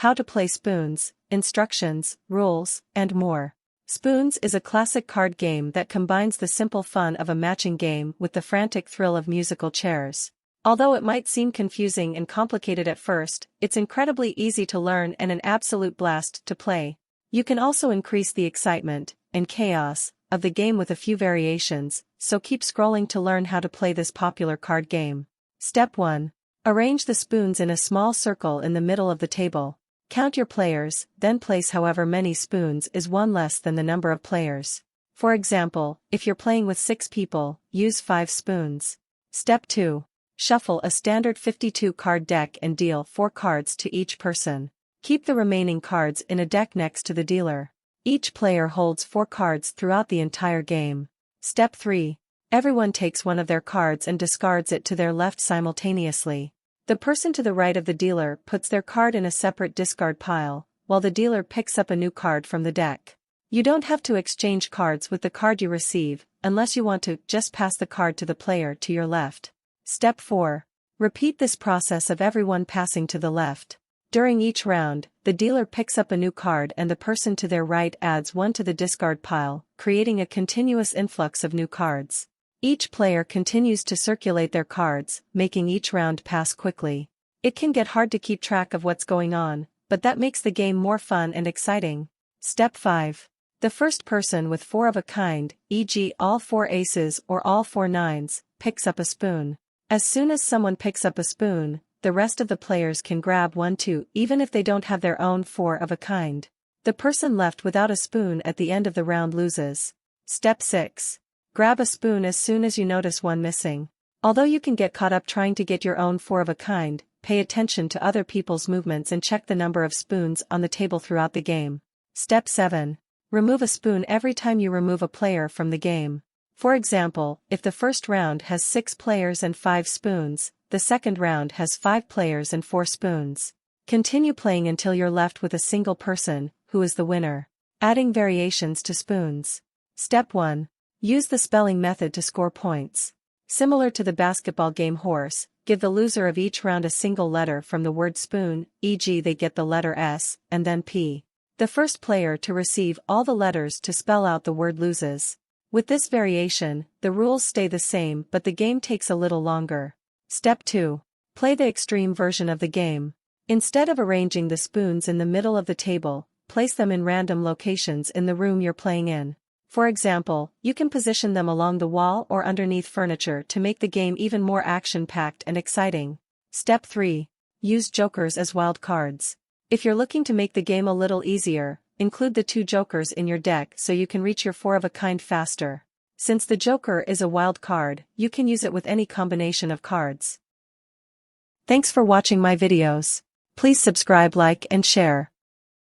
how to play Spoons, instructions, rules, and more. Spoons is a classic card game that combines the simple fun of a matching game with the frantic thrill of musical chairs. Although it might seem confusing and complicated at first, it's incredibly easy to learn and an absolute blast to play. You can also increase the excitement and chaos of the game with a few variations, so keep scrolling to learn how to play this popular card game. Step 1. Arrange the spoons in a small circle in the middle of the table. Count your players, then place however many spoons is one less than the number of players. For example, if you're playing with 6 people, use 5 spoons. Step 2. Shuffle a standard 52 card deck and deal 4 cards to each person. Keep the remaining cards in a deck next to the dealer. Each player holds 4 cards throughout the entire game. Step 3. Everyone takes one of their cards and discards it to their left simultaneously. The person to the right of the dealer puts their card in a separate discard pile, while the dealer picks up a new card from the deck. You don't have to exchange cards with the card you receive, unless you want to just pass the card to the player to your left. Step 4. Repeat this process of everyone passing to the left. During each round, the dealer picks up a new card and the person to their right adds one to the discard pile, creating a continuous influx of new cards. Each player continues to circulate their cards, making each round pass quickly. It can get hard to keep track of what's going on, but that makes the game more fun and exciting. Step 5. The first person with 4 of a kind, e.g. all 4 aces or all 4 nines, picks up a spoon. As soon as someone picks up a spoon, the rest of the players can grab one too, even if they don't have their own 4 of a kind. The person left without a spoon at the end of the round loses. Step 6. Grab a spoon as soon as you notice one missing. Although you can get caught up trying to get your own 4 of a kind, pay attention to other people's movements and check the number of spoons on the table throughout the game. Step 7. Remove a spoon every time you remove a player from the game. For example, if the first round has 6 players and 5 spoons, the second round has 5 players and 4 spoons. Continue playing until you're left with a single person, who is the winner. Adding variations to spoons. Step 1. Use the spelling method to score points. Similar to the basketball game horse, give the loser of each round a single letter from the word spoon, e.g. they get the letter S, and then P. The first player to receive all the letters to spell out the word loses. With this variation, the rules stay the same but the game takes a little longer. Step 2. Play the extreme version of the game. Instead of arranging the spoons in the middle of the table, place them in random locations in the room you're playing in. For example, you can position them along the wall or underneath furniture to make the game even more action-packed and exciting. Step 3. Use jokers as wild cards. If you're looking to make the game a little easier, include the 2 jokers in your deck so you can reach your 4 of a kind faster. Since the joker is a wild card, you can use it with any combination of cards. Thanks for watching my videos. Please subscribe, like, and share.